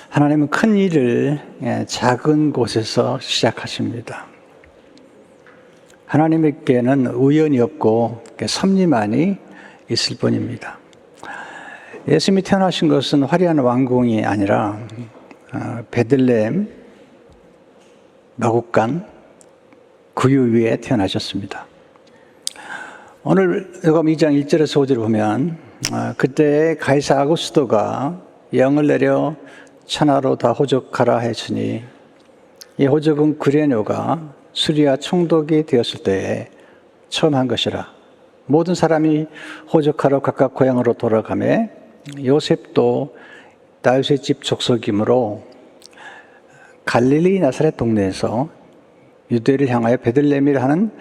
하나님은 큰 일을 작은 곳에서 시작하십니다. 하나님께는 우연이 없고 섭리만이 있을 뿐입니다. 예수님이 태어나신 것은 화려한 왕궁이 아니라 베들레헴 마구간 구유 위에 태어나셨습니다. 오늘 요금 2장 1절에서 5절을 보면 그때 가이사 아구스도가 영을 내려 천하로 다 호적하라 했으니 이 호적은 구레뇨가 수리아 총독이 되었을 때에 처음 한 것이라. 모든 사람이 호적하러 각각 고향으로 돌아가매 요셉도 다윗의 집 족속이므로 갈릴리 나사렛 동네에서 유대를 향하여 베들레헴이라 하는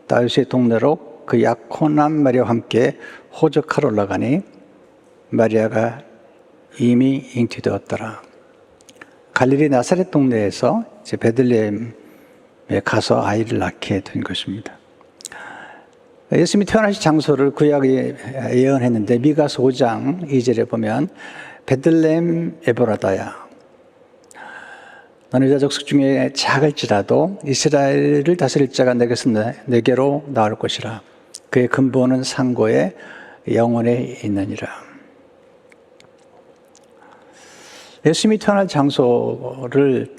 다윗의 동네로 그 약혼한 마리아와 함께 호적하러 올라가니 마리아가 이미 잉태되었더라. 갈릴리 나사렛 동네에서 이제 베들레헴에 가서 아이를 낳게 된 것입니다. 예수님이 태어나신 장소를 구약에 예언했는데 미가서 5장 2절에 보면 베들레헴 에브라다야 너는 유다 족속 중에 작을지라도 이스라엘을 다스릴 자가 내게로 나올 것이라. 그의 근본은 상고에 영원에 있느니라. 예수님이 태어날 장소를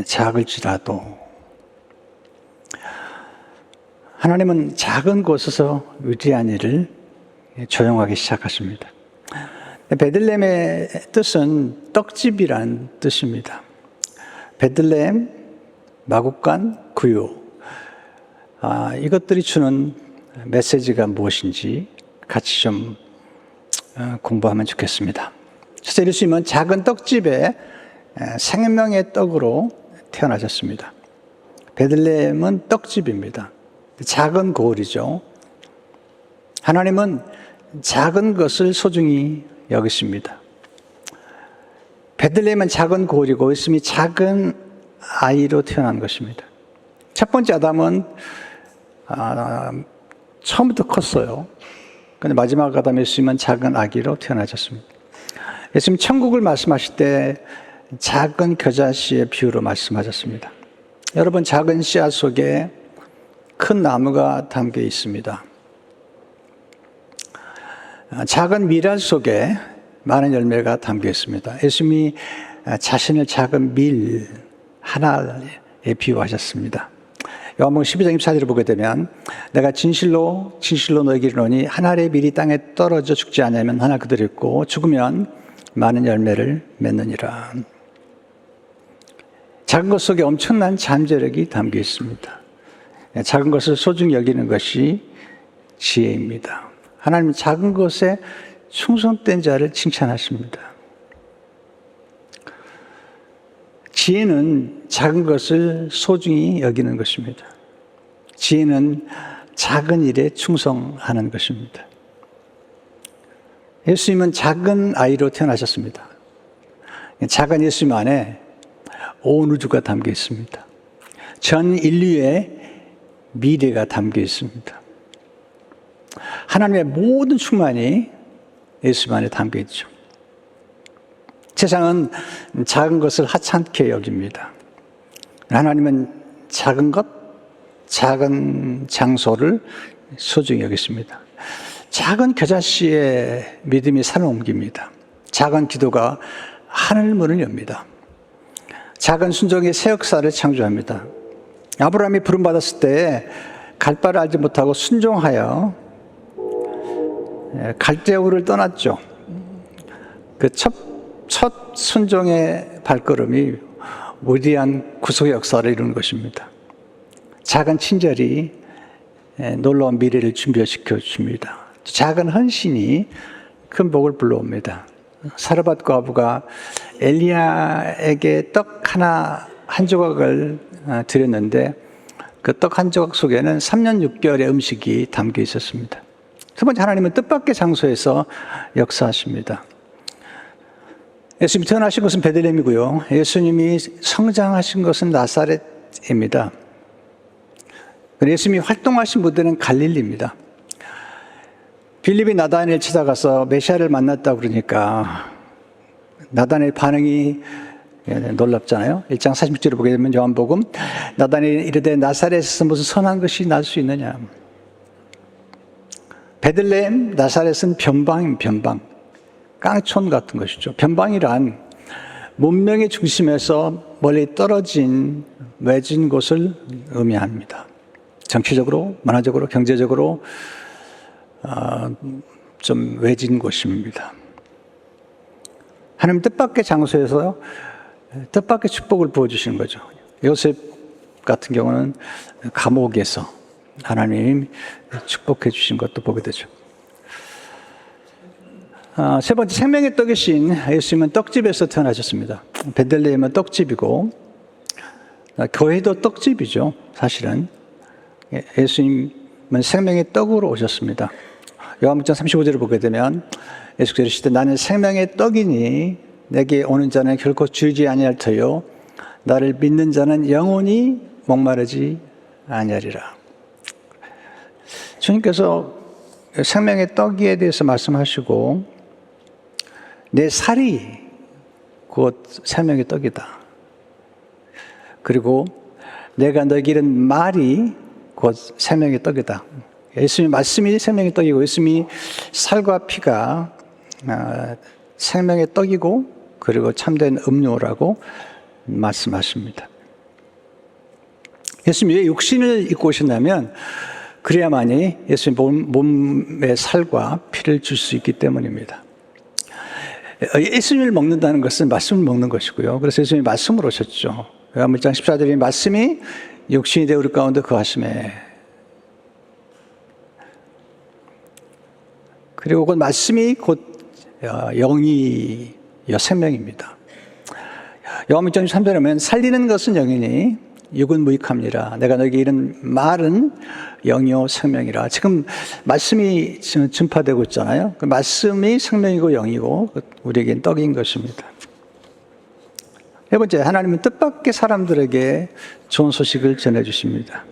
작을지라도 하나님은 작은 곳에서 위대한 일을 조용하게 시작하십니다. 베들레헴의 뜻은 떡집이란 뜻입니다. 베들레헴, 마구간, 구유. 이것들이 주는 메시지가 무엇인지 같이 좀 공부하면 좋겠습니다. 첫째, 예수님은 작은 떡집에 생명의 떡으로 태어나셨습니다. 베들레헴은 떡집입니다. 작은 고을이죠. 하나님은 작은 것을 소중히 여기십니다. 베들레헴은 작은 고을이고 예수님이 작은 아이로 태어난 것입니다. 첫 번째 아담은 처음부터 컸어요. 그런데 마지막 아담 예수님은 작은 아기로 태어나셨습니다. 예수님 천국을 말씀하실 때 작은 겨자씨의 비유로 말씀하셨습니다. 여러분, 작은 씨앗 속에 큰 나무가 담겨 있습니다. 작은 밀알 속에 많은 열매가 담겨 있습니다. 예수님이 자신을 작은 밀 하나에 비유하셨습니다. 요한복음 12장 24절을 보게 되면 내가 진실로 너에게 이르노니 한 알의 밀이 땅에 떨어져 죽지 않으면 하나 그대로 있고 죽으면 많은 열매를 맺느니라. 작은 것 속에 엄청난 잠재력이 담겨 있습니다. 작은 것을 소중히 여기는 것이 지혜입니다. 하나님은 작은 것에 충성된 자를 칭찬하십니다. 지혜는 작은 것을 소중히 여기는 것입니다. 지혜는 작은 일에 충성하는 것입니다. 예수님은 작은 아이로 태어나셨습니다. 작은 예수님 안에 온 우주가 담겨 있습니다. 전 인류의 미래가 담겨 있습니다. 하나님의 모든 충만이 예수님 안에 담겨 있죠. 세상은 작은 것을 하찮게 여깁니다. 하나님은 작은 것, 작은 장소를 소중히 여기십니다. 작은 겨자씨의 믿음이 산을 옮깁니다. 작은 기도가 하늘문을 엽니다. 작은 순종이 새 역사를 창조합니다. 아브라함이 부름받았을 때 갈 바를 알지 못하고 순종하여 갈대우를 떠났죠. 그 첫 순종의 발걸음이 위대한 구속의 역사를 이루는 것입니다. 작은 친절이 놀라운 미래를 준비시켜 줍니다. 작은 헌신이 큰 복을 불러옵니다. 사르밧 과부가 엘리야에게 떡 한 조각을 드렸는데 그 떡 한 조각 속에는 3년 6개월의 음식이 담겨 있었습니다. 두 번째, 하나님은 뜻밖의 장소에서 역사하십니다. 예수님이 태어나신 것은 베들레헴이고요. 예수님이 성장하신 것은 나사렛입니다. 예수님이 활동하신 무대는 갈릴리입니다. 빌립이 나다나엘을 찾아가서 메시아를 만났다고 그러니까 나단의 반응이 놀랍잖아요. 1장 46절을 보게 되면 요한복음, 나단이 이르되 나사렛에서 무슨 선한 것이 날 수 있느냐. 베들레헴, 나사렛은 변방, 깡촌 같은 것이죠. 변방이란 문명의 중심에서 멀리 떨어진 외진 곳을 의미합니다. 정치적으로, 문화적으로, 경제적으로 좀 외진 곳입니다. 하나님 뜻밖의 장소에서 뜻밖의 축복을 부어주시는 거죠. 요셉 같은 경우는 감옥에서 하나님 축복해 주신 것도 보게 되죠. 세 번째, 생명의 떡이신 예수님은 떡집에서 태어나셨습니다. 베들레헴은 떡집이고 교회도 떡집이죠. 사실은 예수님은 생명의 떡으로 오셨습니다. 요한복음 35절을 보게 되면 예수께서 이르시되 나는 생명의 떡이니 내게 오는 자는 결코 줄지 아니할 터요 나를 믿는 자는 영원히 목마르지 아니하리라. 주님께서 생명의 떡에 대해서 말씀하시고 내 살이 곧 생명의 떡이다. 그리고 내가 너에게 이른 말이 곧 생명의 떡이다. 예수님의 말씀이 생명의 떡이고 예수님이 살과 피가 생명의 떡이고 그리고 참된 음료라고 말씀하십니다. 예수님이 왜 육신을 입고 오셨냐면 그래야만이 예수님 몸의 살과 피를 줄 수 있기 때문입니다. 예수님을 먹는다는 것은 말씀을 먹는 것이고요. 그래서 예수님이 말씀으로 오셨죠. 요한복음 1장 14절에 말씀이 육신이 되어 우리 가운데 거하심에 그리고 그 말씀이 곧 영이여 생명입니다. 요한복음 1장 3절에 보면 살리는 것은 영이니 육은 무익함이라. 내가 너에게 이른 말은 영이요 생명이라. 지금 말씀이 지금 전파되고 있잖아요. 그 말씀이 생명이고 영이고 우리에겐 떡인 것입니다. 네 번째, 하나님은 뜻밖의 사람들에게 좋은 소식을 전해주십니다.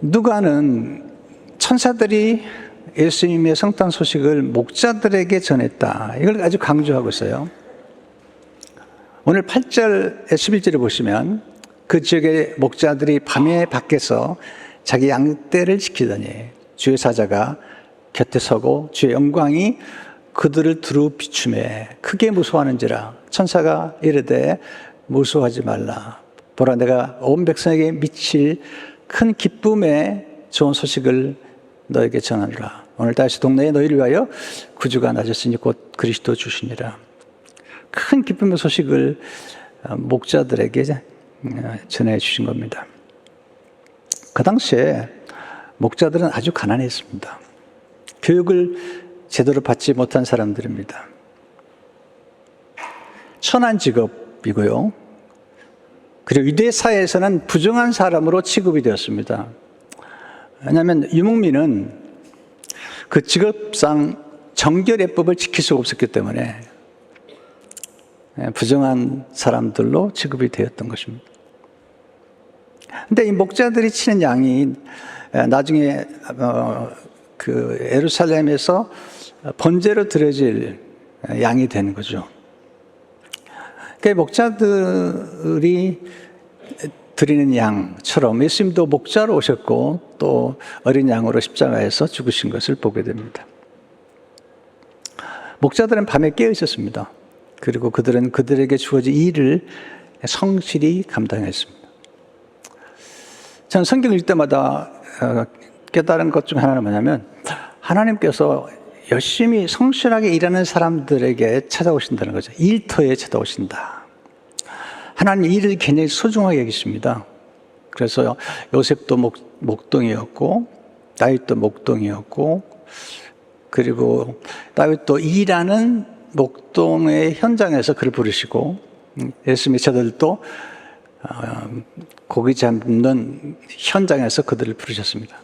누가는 천사들이 예수님의 성탄 소식을 목자들에게 전했다. 이걸 아주 강조하고 있어요. 오늘 8절, 11절을 보시면 그 지역의 목자들이 밤에 밖에서 자기 양떼를 지키더니 주의 사자가 곁에 서고 주의 영광이 그들을 두루 비추매 크게 무서워하는지라. 천사가 이르되 무서워하지 말라. 보라 내가 온 백성에게 미칠 큰 기쁨의 좋은 소식을 너에게 전하노라. 오늘 다시 동네에 너희를 위하여 구주가 나셨으니 곧 그리스도 주시니라. 큰 기쁨의 소식을 목자들에게 전해 주신 겁니다. 그 당시에 목자들은 아주 가난했습니다. 교육을 제대로 받지 못한 사람들입니다. 천한 직업이고요. 그리고 유대 사회에서는 부정한 사람으로 취급이 되었습니다. 왜냐하면 유목민은 그 직업상 정결예법을 지킬 수가 없었기 때문에 부정한 사람들로 취급이 되었던 것입니다. 근데 이 목자들이 치는 양이 나중에 그 예루살렘에서 번제로 드려질 양이 되는 거죠. 그러니까 목자들이 드리는 양처럼 예수님도 목자로 오셨고 또 어린 양으로 십자가에서 죽으신 것을 보게 됩니다. 목자들은 밤에 깨어 있었습니다. 그리고 그들은 그들에게 주어진 일을 성실히 감당했습니다. 저는 성경을 읽을 때마다 깨달은 것 중 하나는 뭐냐면 하나님께서 열심히 성실하게 일하는 사람들에게 찾아오신다는 거죠. 일터에 찾아오신다. 하나님 일을 굉장히 소중하게 여기십니다. 그래서 요셉도 목동이었고 다윗도 목동이었고 그리고 다윗도 일하는 목동의 현장에서 그를 부르시고 예수님의 제자들도 고기 잡는 현장에서 그들을 부르셨습니다.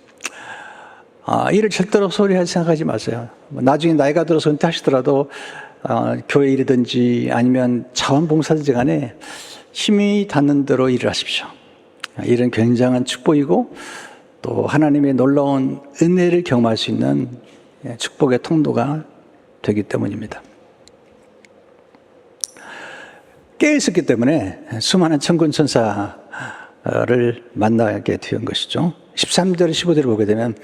일을 절대로 소홀히 할 생각하지 마세요. 나중에 나이가 들어서 은퇴하시더라도 교회 일이든지 아니면 자원봉사든지 간에 힘이 닿는 대로 일을 하십시오. 일은 굉장한 축복이고 또 하나님의 놀라운 은혜를 경험할 수 있는 축복의 통로가 되기 때문입니다. 깨어있었기 때문에 수많은 천군 천사를 만나게 된 것이죠. 13절 15절을 보게 되면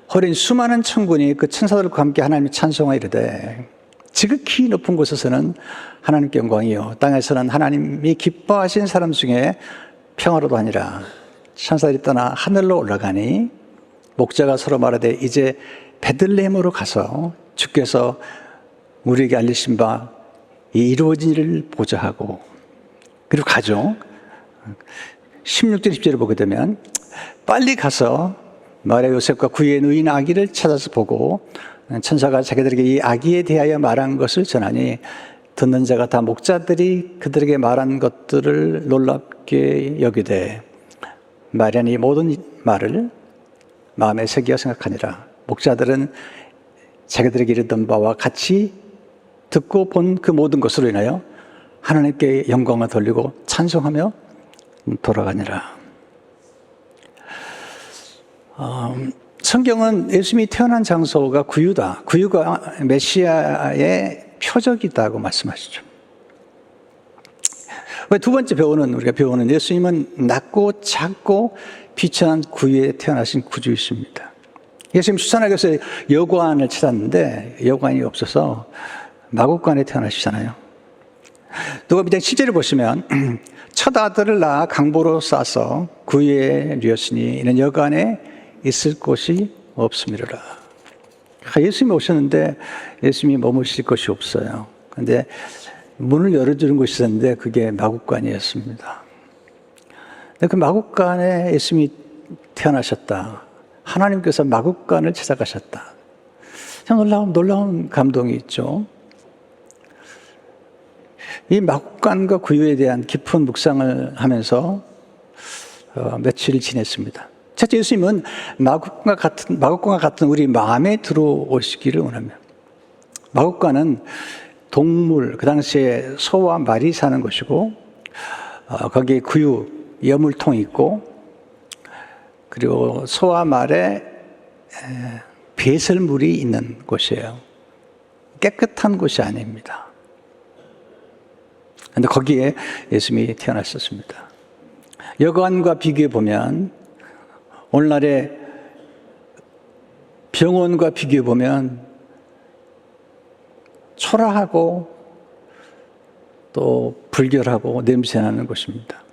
어린 수많은 천군이 그 천사들과 함께 하나님의 찬송하여 이르되 지극히 높은 곳에서는 하나님께 영광이요 땅에서는 하나님이 기뻐하신 사람 중에 평화로도 아니라 천사들이 떠나 하늘로 올라가니 목자가 서로 말하되 이제 베들레헴으로 가서 주께서 우리에게 알리신 바 이 이루어진 일을 보자 하고 그리고 가죠. 16절 10절을 보게 되면 빨리 가서 마리아 요셉과 그의 누인 아기를 찾아서 보고 천사가 자기들에게 이 아기에 대하여 말한 것을 전하니 듣는 자가 다 목자들이 그들에게 말한 것들을 놀랍게 여기되 마리아는 이 모든 말을 마음에 새기어 생각하니라. 목자들은 자기들에게 이르던 바와 같이 듣고 본 그 모든 것으로 인하여 하나님께 영광을 돌리고 찬송하며 돌아가니라. 성경은 예수님이 태어난 장소가 구유다. 구유가 메시아의 표적이다고 말씀하시죠. 두 번째 우리가 배우는 예수님은 낮고 작고 비천한 구유에 태어나신 구주이십니다. 예수님 수산하기 위해서 여관을 찾았는데 여관이 없어서 마구간에 태어나시잖아요. 누가복음 7절을 보시면 첫 아들을 낳아 강보로 싸서 구유에 누였으니 이는 여관에 있을 곳이 없음이로라. 예수님이 오셨는데 예수님이 머무실 곳이 없어요. 그런데 문을 열어주는 곳이 있었는데 그게 마구간이었습니다. 그 마구간에 예수님이 태어나셨다. 하나님께서 마구간을 찾아가셨다. 참 놀라운 감동이 있죠. 이 마구간과 구유에 대한 깊은 묵상을 하면서 며칠 지냈습니다. 첫째, 예수님은 마구간과 같은 우리 마음에 들어오시기를 원합니다. 마구간은 동물, 그 당시에 소와 말이 사는 곳이고 거기에 구유, 여물통이 있고 그리고 소와 말에 배설물이 있는 곳이에요. 깨끗한 곳이 아닙니다. 그런데 거기에 예수님이 태어나셨습니다. 여관과 비교해 보면 오늘날의 병원과 비교해 보면 초라하고 또 불결하고 냄새나는 곳입니다.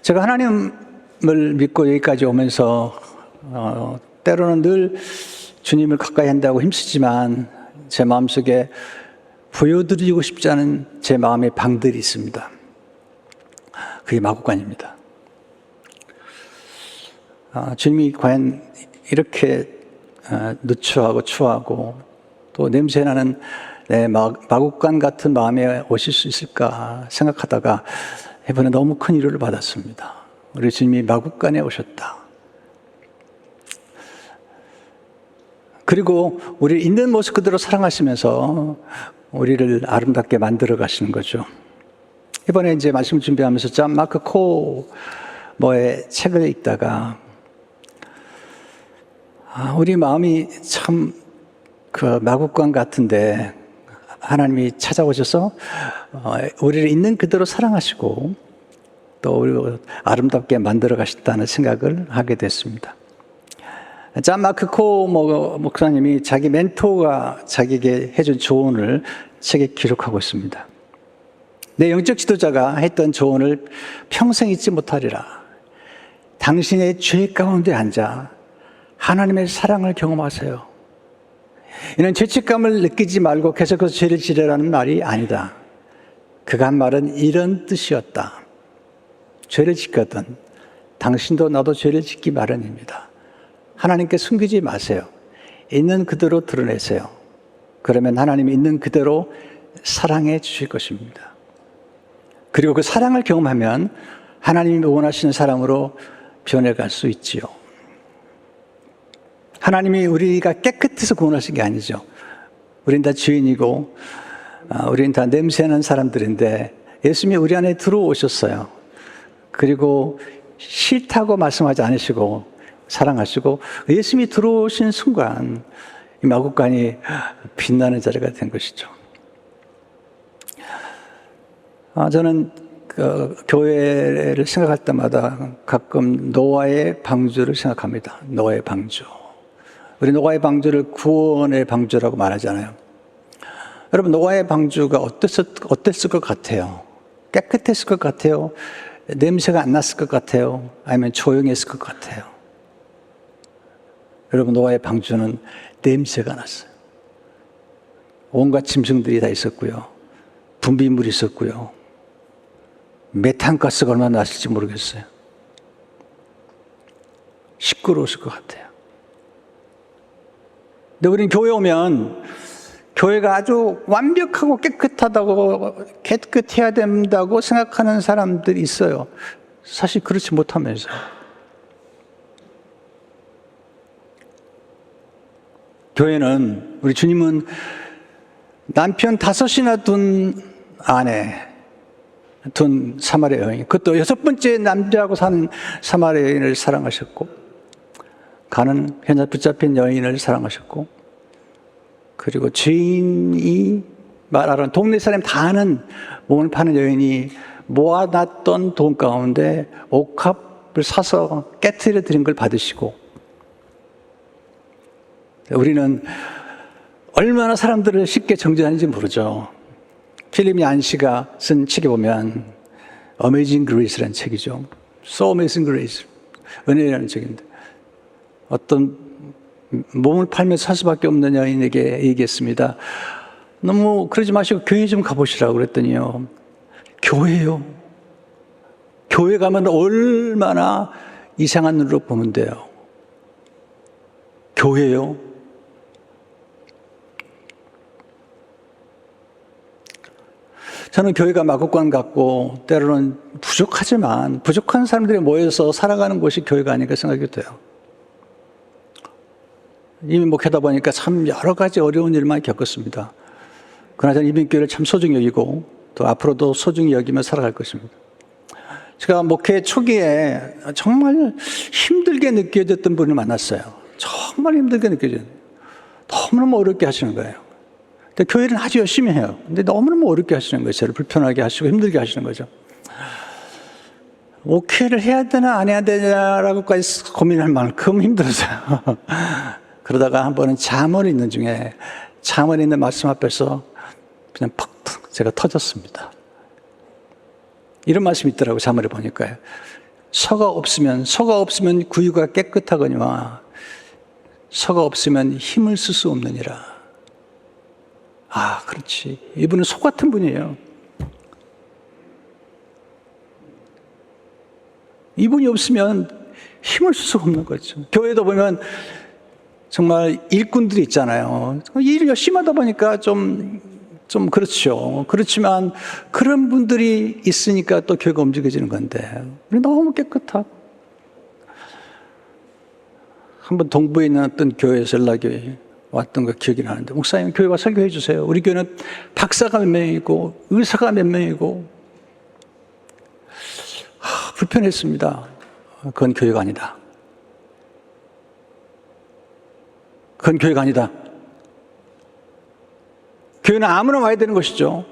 제가 하나님을 믿고 여기까지 오면서 때로는 늘 주님을 가까이 한다고 힘쓰지만 제 마음속에 보여드리고 싶지 않은 제 마음의 방들이 있습니다. 그게 마구간입니다. 주님이 과연 이렇게 누추하고 추하고 또 냄새나는 내 마구간 같은 마음에 오실 수 있을까 생각하다가 이번에 너무 큰 위로를 받았습니다. 우리 주님이 마구간에 오셨다. 그리고 우리 있는 모습 그대로 사랑하시면서 우리를 아름답게 만들어 가시는 거죠. 이번에 이제 말씀 준비하면서 존 마크 코모의 책을 읽다가 우리 마음이 참 그 마구간 같은데 하나님이 찾아오셔서 우리를 있는 그대로 사랑하시고 또 우리를 아름답게 만들어 가신다는 생각을 하게 됐습니다. 존 마크 코모 목사님이 자기 멘토가 자기에게 해준 조언을 책에 기록하고 있습니다. 내 영적 지도자가 했던 조언을 평생 잊지 못하리라. 당신의 죄 가운데 앉아 하나님의 사랑을 경험하세요. 이는 죄책감을 느끼지 말고 계속해서 죄를 지으라는 말이 아니다. 그가 한 말은 이런 뜻이었다. 죄를 짓거든 당신도 나도 죄를 짓기 마련입니다. 하나님께 숨기지 마세요. 있는 그대로 드러내세요. 그러면 하나님이 있는 그대로 사랑해 주실 것입니다. 그리고 그 사랑을 경험하면 하나님이 원하시는 사람으로 변해갈 수 있지요. 하나님이 우리가 깨끗해서 구원하신 게 아니죠. 우린 다 죄인이고 우린 다 냄새나는 사람들인데 예수님이 우리 안에 들어오셨어요. 그리고 싫다고 말씀하지 않으시고 사랑하시고 예수님이 들어오신 순간 이 마구간이 빛나는 자리가 된 것이죠. 저는 그 교회를 생각할 때마다 가끔 노아의 방주를 생각합니다. 노아의 방주. 우리 노아의 방주를 구원의 방주라고 말하잖아요. 여러분, 노아의 방주가 어땠을 것 같아요? 깨끗했을 것 같아요? 냄새가 안 났을 것 같아요? 아니면 조용했을 것 같아요? 여러분, 노아의 방주는 냄새가 났어요. 온갖 짐승들이 다 있었고요. 분비물이 있었고요. 메탄가스가 얼마나 났을지 모르겠어요. 시끄러웠을 것 같아요. 근데 우리는 교회 오면 교회가 아주 완벽하고 깨끗해야 된다고 생각하는 사람들이 있어요. 사실 그렇지 못하면서요. 교회는, 우리 주님은 남편 5이나 둔 아내, 둔 사마리아 여인, 그것도 6번째 남자하고 사는 사마리아 여인을 사랑하셨고, 가는 현자 붙잡힌 여인을 사랑하셨고, 그리고 죄인이 말하는 동네 사람 다 아는 몸을 파는 여인이 모아놨던 돈 가운데 옥합을 사서 깨트려 드린 걸 받으시고, 우리는 얼마나 사람들을 쉽게 정죄하는지 모르죠. 필립 얀시가 쓴 책에 보면 Amazing Grace라는 책이죠. So Amazing Grace, 은혜라는 책인데, 어떤 몸을 팔면서 살 수밖에 없는 여인에게 얘기했습니다. 너무 그러지 마시고 교회 좀 가보시라고 그랬더니요, 교회요? 교회 가면 얼마나 이상한 눈으로 보면 돼요. 교회요? 저는 교회가 마구간 같고 때로는 부족하지만 부족한 사람들이 모여서 살아가는 곳이 교회가 아닐까 생각이 돼요. 이미 목회하다 보니까 참 여러 가지 어려운 일만 겪었습니다. 그러나 저는 이민교회를 참 소중히 여기고 또 앞으로도 소중히 여기며 살아갈 것입니다. 제가 목회 초기에 정말 힘들게 느껴졌던 분을 만났어요. 정말 힘들게 느껴져요. 너무너무 어렵게 하시는 거예요. 근데 교회는 아주 열심히 해요. 근데 너무너무 어렵게 하시는 거예요. 저를 불편하게 하시고 힘들게 하시는 거죠. 목회를 해야 되나 안 해야 되냐라고까지 고민할 만큼 힘들었어요. 그러다가 한 번은 잠언 있는 중에 잠언 있는 말씀 앞에서 그냥 퍽 제가 터졌습니다. 이런 말씀이 있더라고요. 잠언에 보니까요. 서가 없으면 구유가 깨끗하거니와 서가 없으면 힘을 쓸 수 없느니라. 아, 그렇지. 이분은 소 같은 분이에요. 이분이 없으면 힘을 쓸 수가 없는 거죠. 교회도 보면 정말 일꾼들이 있잖아요. 일을 열심히 하다 보니까 좀 그렇죠. 그렇지만 그런 분들이 있으니까 또 교회가 움직여지는 건데, 우리 너무 깨끗하고. 한번 동부에 있는 어떤 교회에서 연락이 왔던 거 기억이 나는데, 목사님 교회 와 설교해 주세요. 우리 교회는 박사가 몇 명이고 의사가 몇 명이고. 불편했습니다. 그건 교회가 아니다. 그건 교회가 아니다. 교회는 아무나 와야 되는 것이죠.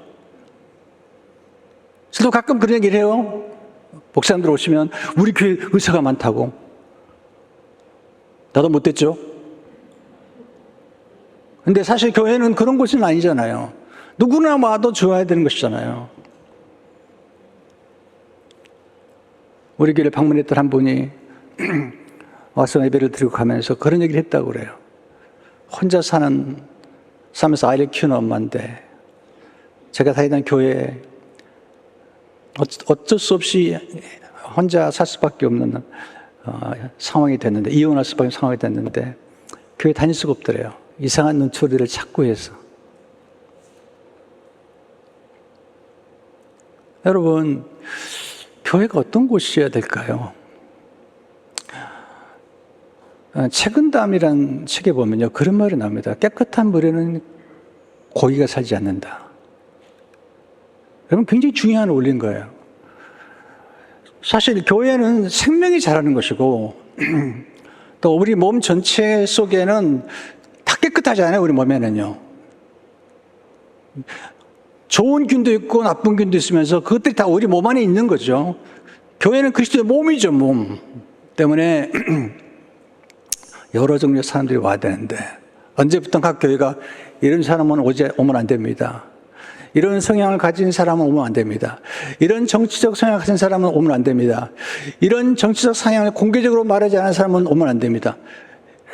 저도 가끔 그런 얘기를 해요. 목사님들 오시면 우리 교회 의사가 많다고. 나도 못됐죠. 근데 사실 교회는 그런 곳은 아니잖아요. 누구나 와도 좋아야 되는 것이잖아요. 우리 교회를 방문했던 한 분이 와서 예배를 드리고 가면서 그런 얘기를 했다고 그래요. 혼자 살면서 아이를 키우는 엄마인데, 제가 다니던 교회에 어쩔 수 없이 혼자 살 수밖에 없는 상황이 됐는데, 이혼할 수밖에 없는 상황이 됐는데 교회 다닐 수가 없더래요. 이상한 눈초리를 찾고 해서. 여러분, 교회가 어떤 곳이어야 될까요? 책은담이란 책에 보면요, 그런 말이 나옵니다. 깨끗한 물에는 고기가 살지 않는다. 여러분, 굉장히 중요한 원리인 거예요. 사실 교회는 생명이 자라는 것이고, 또 우리 몸 전체 속에는 다 깨끗하지 않아요, 우리 몸에는요. 좋은 균도 있고 나쁜 균도 있으면서 그것들이 다 우리 몸 안에 있는 거죠. 교회는 그리스도의 몸이죠, 몸. 때문에 여러 종류의 사람들이 와야 되는데 언제부터 각 교회가 이런 사람은 오면 안 됩니다. 이런 성향을 가진 사람은 오면 안 됩니다. 이런 정치적 성향을 가진 사람은 오면 안 됩니다. 이런 정치적 성향을 공개적으로 말하지 않은 사람은 오면 안 됩니다.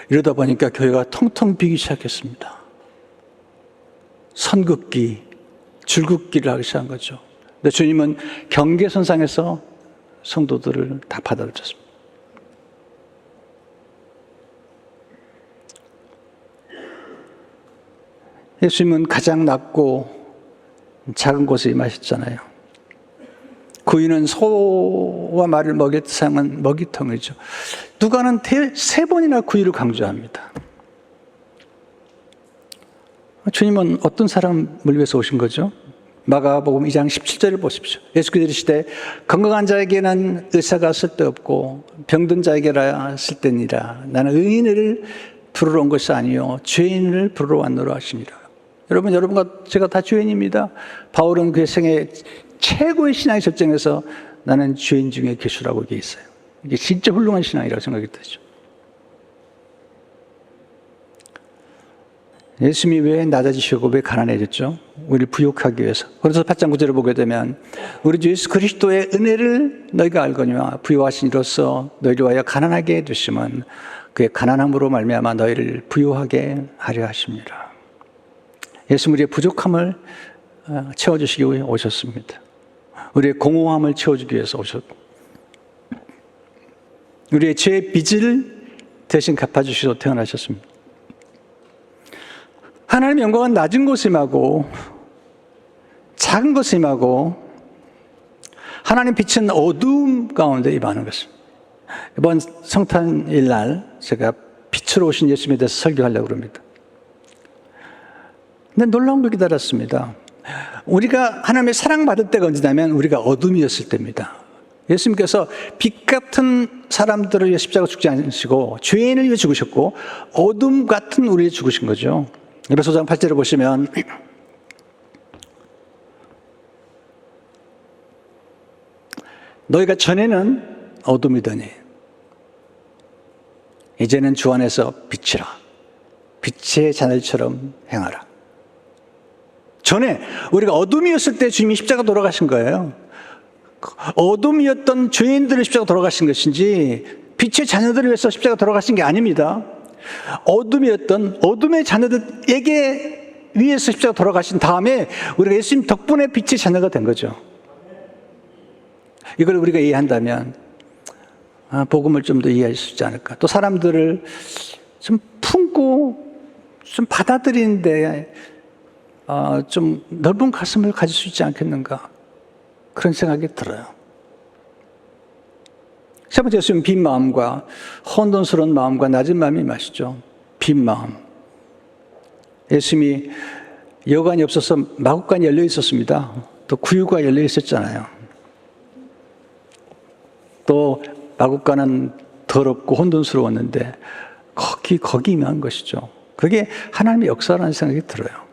이러다 보니까 교회가 텅텅 비기 시작했습니다. 선긋기, 줄긋기를 하기 시작한 거죠. 근데 주님은 경계선상에서 성도들을 다 받아들였습니다. 예수님은 가장 낮고 작은 곳에 임하셨잖아요. 구인은 소와 말을 먹일 상은 먹이통이죠. 누가는 3번이나 구이를 강조합니다. 주님은 어떤 사람을 위해서 오신 거죠? 마가복음 2장 17절을 보십시오. 예수께서 이르시되 건강한 자에게는 의사가 쓸데없고 병든 자에게라 쓸데니라. 나는 의인을 부르러 온 것이 아니요 죄인을 부르러 왔노라 하시니라. 여러분과 제가 다 죄인입니다. 바울은 그의 생애 최고의 신앙의 절정에서 나는 죄인 중에 계시라고 얘기해 있어요. 이게 진짜 훌륭한 신앙이라고 생각이 되죠. 예수님이 왜 낮아지시고 왜 가난해졌죠? 우리를 부욕하기 위해서. 그래서 8장 9절을 보게 되면 우리 주 예수 그리스도의 은혜를 너희가 알거니와 부요하신 이로써 너희를 위하여 가난하게 해두심은 그의 가난함으로 말미암아 너희를 부요하게 하려 하십니다. 예수님 우리의 부족함을 채워주시기 위해 오셨습니다. 우리의 공허함을 채워주기 위해서 오셨고 우리의 죄의 빚을 대신 갚아주시러 태어나셨습니다. 하나님의 영광은 낮은 곳에 임하고 작은 곳에 임하고 하나님 빛은 어두움 가운데 임하는 것입니다. 이번 성탄일 날 제가 빛으로 오신 예수님에 대해서 설교하려고 합니다. 근데 놀라운 걸 기다렸습니다. 우리가 하나님의 사랑받을 때가 언제냐면 우리가 어둠이었을 때입니다. 예수님께서 빛 같은 사람들을 위해 십자가 죽지 않으시고 죄인을 위해 죽으셨고 어둠 같은 우리를 죽으신 거죠. 에베소 5장 8절을 보시면 너희가 전에는 어둠이더니 이제는 주 안에서 빛이라 빛의 자녀처럼 행하라. 전에 우리가 어둠이었을 때 주님이 십자가 돌아가신 거예요. 어둠이었던 죄인들을 십자가 돌아가신 것인지 빛의 자녀들을 위해서 십자가 돌아가신 게 아닙니다. 어둠이었던 어둠의 자녀들에게 위해서 십자가 돌아가신 다음에 우리가 예수님 덕분에 빛의 자녀가 된 거죠. 이걸 우리가 이해한다면 복음을 좀 더 이해할 수 있지 않을까. 또 사람들을 좀 품고 좀 받아들이는데 좀 넓은 가슴을 가질 수 있지 않겠는가 그런 생각이 들어요. 세 번째 예수님 빈 마음과 혼돈스러운 마음과 낮은 마음이 마시죠. 빈 마음. 예수님이 여관이 없어서 마구간이 열려 있었습니다. 또 구유가 열려 있었잖아요. 또 마구간은 더럽고 혼돈스러웠는데 거기 임한 것이죠. 그게 하나님의 역사라는 생각이 들어요.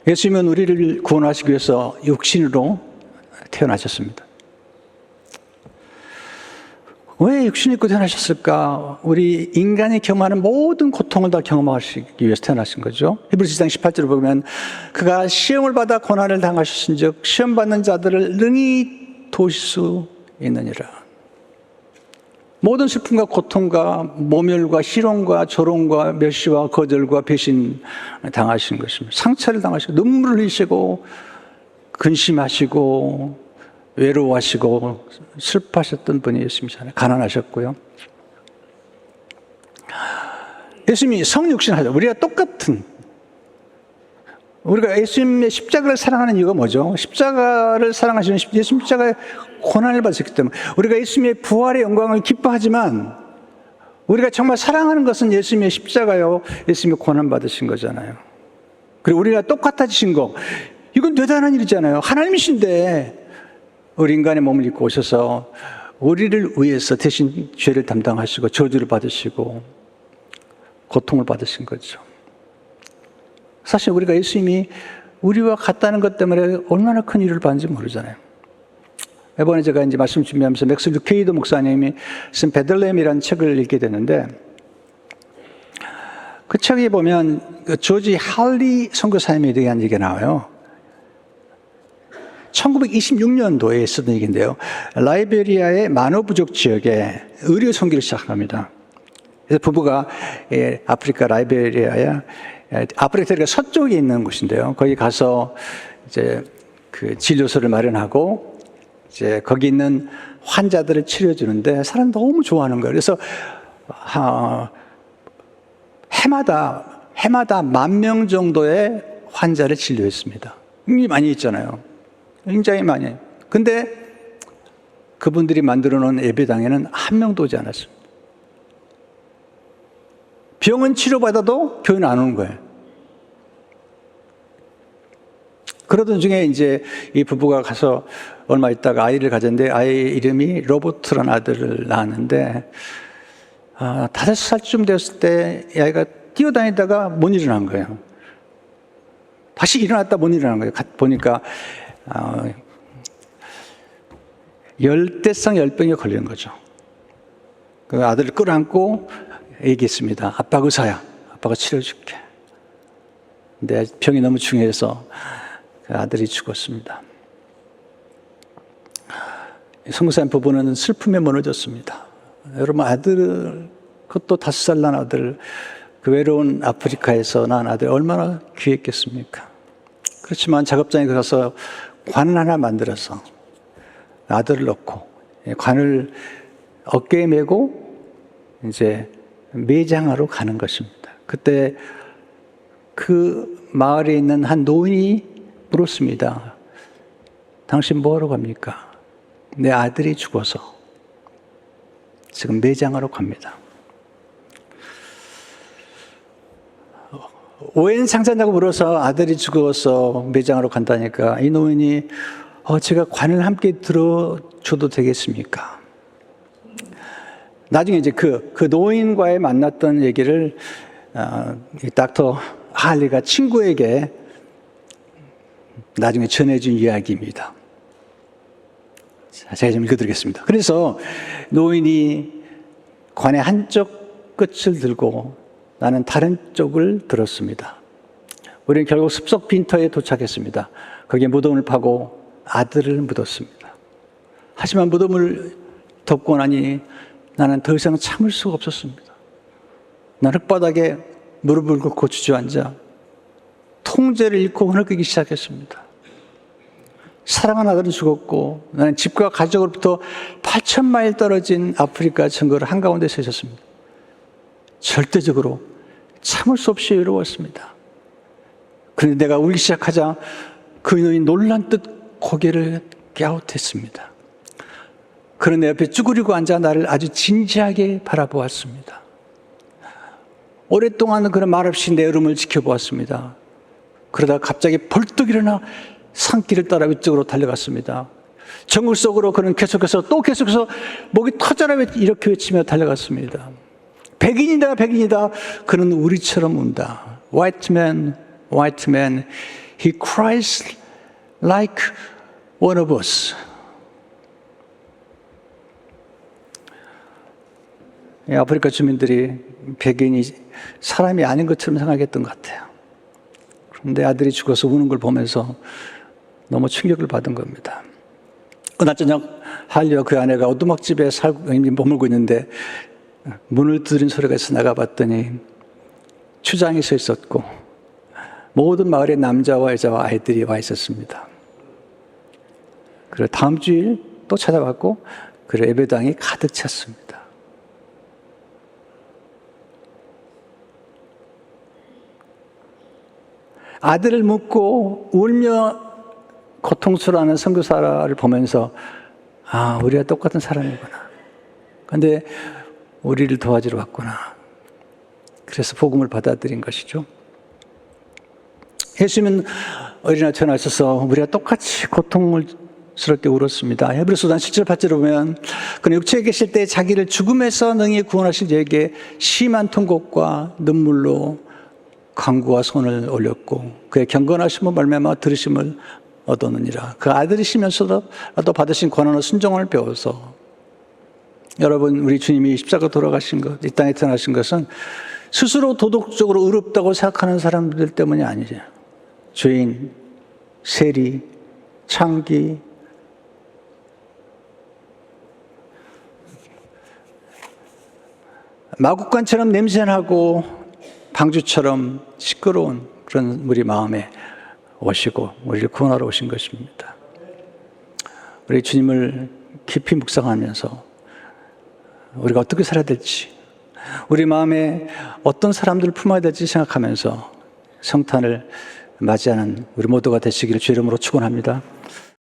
예수님은 우리를 구원하시기 위해서 육신으로 태어나셨습니다. 왜 육신을 입고 태어나셨을까? 우리 인간이 경험하는 모든 고통을 다 경험하시기 위해서 태어나신 거죠. 히브리서 2장 18절을 보면 그가 시험을 받아 고난을 당하셨은 즉 시험 받는 자들을 능히 도우실 수 있느니라. 모든 슬픔과 고통과 모멸과 희롱과 조롱과 멸시와 거절과 배신 당하신 것입니다. 상처를 당하시고 눈물을 흘리시고 근심하시고 외로워하시고 슬퍼하셨던 분이 예수님이잖아요. 가난하셨고요. 예수님이 성육신 하죠. 우리가 똑같은 우리가 예수님의 십자가를 사랑하는 이유가 뭐죠? 십자가를 사랑하시는 예수님 십자가의 고난을 받으셨기 때문에 우리가 예수님의 부활의 영광을 기뻐하지만 우리가 정말 사랑하는 것은 예수님의 십자가요 예수님의 고난 받으신 거잖아요. 그리고 우리가 똑같아지신 거 이건 대단한 일이잖아요. 하나님이신데 우리 인간의 몸을 입고 오셔서 우리를 위해서 대신 죄를 담당하시고 저주를 받으시고 고통을 받으신 거죠. 사실 우리가 예수님이 우리와 같다는 것 때문에 얼마나 큰 위로를 받는지 모르잖아요. 이번에 제가 이제 말씀 준비하면서 맥스 루케이도 목사님이 쓴 베들레헴이라는 책을 읽게 됐는데, 그 책에 보면 그 조지 할리 선교사님에 대한 얘기가 나와요. 1926년도에 쓰던 얘기인데요. 라이베리아의 만호 부족 지역에 의료 선교를 시작합니다. 그래서 부부가 아프리카 라이베리아야, 아프리카 대륙 서쪽에 있는 곳인데요. 거기 가서 이제 그 진료소를 마련하고 이제 거기 있는 환자들을 치료해주는데 사람 너무 좋아하는 거예요. 그래서 해마다 10,000명 정도의 환자를 진료했습니다. 굉장히 많이 있잖아요. 굉장히 많이. 근데 그분들이 만들어 놓은 예배당에는 한 명도 오지 않았습니다. 병은 치료받아도 교회는 안 오는 거예요. 그러던 중에 이제 이 부부가 가서 얼마 있다가 아이를 가졌는데 아이 이름이 로버트라는 아들을 낳았는데 5살쯤 되었을 때 아이가 뛰어다니다가 못 일어난 거예요. 다시 일어났다 못 일어난 거예요. 보니까 열대성 열병에 걸리는 거죠. 그 아들을 끌어안고 얘기했습니다. 아빠가 의사야. 아빠가 치료해줄게. 근데 병이 너무 중요해서 그 아들이 죽었습니다. 선교사님 부부는 슬픔에 무너졌습니다. 여러분, 아들, 그것도 5살 난 아들, 그 외로운 아프리카에서 난 아들 얼마나 귀했겠습니까? 그렇지만 작업장에 가서 관을 하나 만들어서 아들을 넣고 관을 어깨에 메고 이제 매장하러 가는 것입니다. 그때 그 마을에 있는 한 노인이 물었습니다. 당신 뭐하러 갑니까? 내 아들이 죽어서 지금 매장하러 갑니다. 웬 상자냐고 물어서 아들이 죽어서 매장하러 간다니까 이 노인이 제가 관을 함께 들어줘도 되겠습니까? 나중에 이제 그 노인과의 만났던 얘기를 이 닥터 할리가 친구에게 나중에 전해준 이야기입니다. 자, 제가 좀 읽어드리겠습니다. 그래서 노인이 관의 한쪽 끝을 들고 나는 다른 쪽을 들었습니다. 우리는 결국 습속 빈터에 도착했습니다. 거기에 무덤을 파고 아들을 묻었습니다. 하지만 무덤을 덮고 나니 나는 더 이상 참을 수가 없었습니다. 난 흙바닥에 무릎을 꿇고 주저앉아 통제를 잃고 흐느끼기 시작했습니다. 사랑하는 아들은 죽었고 나는 집과 가족으로부터 8,000마일 떨어진 아프리카 정글 한가운데 서 있었습니다. 절대적으로 참을 수 없이 외로웠습니다. 그런데 내가 울기 시작하자 그 인원이 놀란 듯 고개를 갸웃했습니다. 그런 내 옆에 쭈그리고 앉아 나를 아주 진지하게 바라보았습니다. 오랫동안 그런 말없이 내 흐름을 지켜보았습니다. 그러다 갑자기 벌떡 일어나 산길을 따라 위쪽으로 달려갔습니다. 정글 속으로 그는 계속해서 목이 터져라 이렇게 외치며 달려갔습니다. 백인이다 백인이다. 그는 우리처럼 운다. White man, white man, he cries like one of us. 아프리카 주민들이 백인이 사람이 아닌 것처럼 생각했던 것 같아요. 그런데 아들이 죽어서 우는 걸 보면서 너무 충격을 받은 겁니다. 그날 저녁 할리와 그 아내가 오두막집에 머물고 있는데 문을 두드린 소리가 있어 나가봤더니 추장이 서 있었고 모든 마을의 남자와 여자와 아이들이 와 있었습니다. 그리고 다음 주일 또 찾아왔고 그리고 예배당이 가득 찼습니다. 아들을 묻고 울며 고통스러워하는 선교사를 보면서 우리가 똑같은 사람이구나. 그런데 우리를 도와주러 왔구나. 그래서 복음을 받아들인 것이죠. 예수님은 어린아이 태어나 있어서 우리가 똑같이 고통스럽게 울었습니다. 헤브리서 5장 7절 8절을 보면 그는 육체에 계실 때 자기를 죽음에서 능히 구원하실 이에게 심한 통곡과 눈물로 간구와 손을 올렸고 그의 경건하심을 말미암아 들으심을 얻었느니라. 그 아들이시면서도 받으신 권한을 순종을 배워서 여러분 우리 주님이 십자가 돌아가신 것, 이 땅에 태어나신 것은 스스로 도덕적으로 의롭다고 생각하는 사람들 때문이 아니죠. 죄인, 세리, 창기, 마국간처럼 냄새나고 방주처럼 시끄러운 그런 우리 마음에 오시고 우리를 구원하러 오신 것입니다. 우리 주님을 깊이 묵상하면서 우리가 어떻게 살아야 될지, 우리 마음에 어떤 사람들을 품어야 될지 생각하면서 성탄을 맞이하는 우리 모두가 되시기를 주 이름으로 축원합니다.